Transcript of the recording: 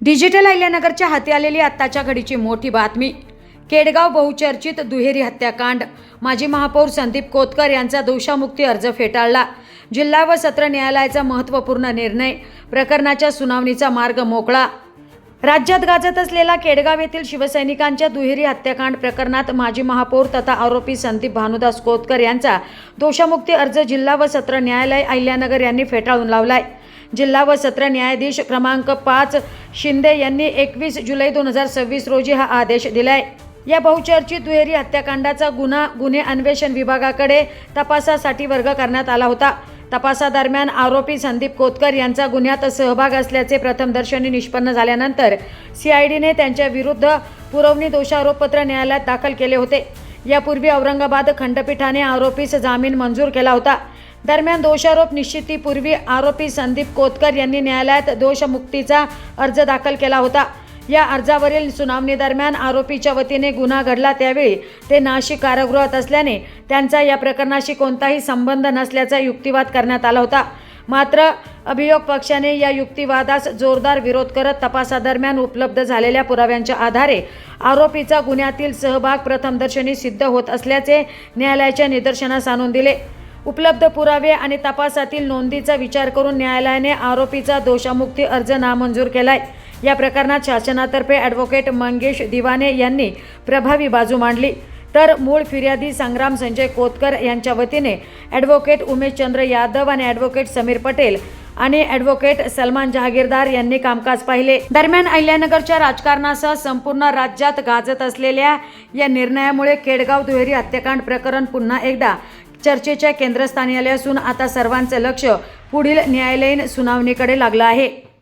Digital अहिल्यानगरच्या हाती आलेली आत्ताच्या घडीची मोठी बातमी। केडगाव बहुचर्चित दुहेरी हत्याकांड। माजी महापौर संदीप कोतकर यांचा दोषामुक्ती अर्ज फेटाळला। जिल्हा व सत्र न्यायालयाचा महत्त्वपूर्ण निर्णय। प्रकरणाच्या सुनावणीचा मार्ग मोकळा। राज्यात गाजत असलेला केडगाव येथील शिवसैनिकांच्या दुहेरी हत्याकांड प्रकरणात माजी महापौर तथा आरोपी संदीप भानुदास कोतकर यांचा दोषामुक्ती अर्ज जिल्हा व सत्र न्यायालय अहिल्यानगर यांनी फेटाळून लावलाय। जिल्हा व सत्र न्यायाधीश क्रमांक 5 शिंदे यांनी 21 जुलै 2026 रोजी हा आदेश दिलाय। या बहुचर्चित दुहेरी हत्याकांडाचा गुन्हे अन्वेषण विभागाकडे तपासासाठी वर्ग करण्यात आला होता। तपासादरम्यान आरोपी संदीप कोतकर यांचा गुन्ह्यात सहभाग असल्याचे प्रथमदर्शनी निष्पन्न झाल्यानंतर CIDने त्यांच्या विरुद्ध पुरवणी दोषारोपपत्र न्यायालयात दाखल केले होते। यापूर्वी औरंगाबाद खंडपीठाने आरोपीस जामीन मंजूर केला होता। दरम्यान दोषारोप निश्चितीपूर्वी आरोपी संदीप कोतकर यांनी न्यायालयात दोषमुक्तीचा अर्ज दाखल केला होता। या अर्जावरील सुनावणी दरम्यान आरोपीच्या वतीने गुन्हा घडला त्यावेळी ते नाशिक कारागृहात असल्याने त्यांचा या प्रकरणाशी कोणताही संबंध नसल्याचा युक्तिवाद करण्यात आला होता। मात्र अभियोग पक्षाने या युक्तिवादास जोरदार विरोध करत तपासादरम्यान उपलब्ध झालेल्या पुराव्यांच्या आधारे आरोपीचा गुन्ह्यातील सहभाग प्रथमदर्शनी सिद्ध होत असल्याचे न्यायालयाच्या निदर्शनास आणून दिले। उपलब्ध पुरावे आणि तपासातील नोंदीचा विचार करून न्यायालयाने आरोपीचा दोषामुक्ती अर्ज नामंजूर केलाय। या प्रकरणात शासनातर्फे ॲडव्होकेट मंगेश दिवाने यांनी प्रभावी बाजू मांडली, तर मूळ फिर्यादी संग्राम संजय कोतकर यांच्या वतीने ॲडव्होकेट उमेश चंद्र यादव आणि ॲडव्होकेट समीर पटेल आणि ॲडव्होकेट सलमान जहागीरदार यांनी कामकाज पाहिले। दरम्यान अहिल्यानगरच्या राजकारणासह संपूर्ण राज्यात गाजत असलेल्या या निर्णयामुळे केडगाव दुहेरी हत्याकांड प्रकरण पुन्हा एकदा चर्चेच्या केंद्रस्थानी आले असून आता सर्वांचे लक्ष पुढील न्यायालयीन सुनावणीकडे लागलं आहे।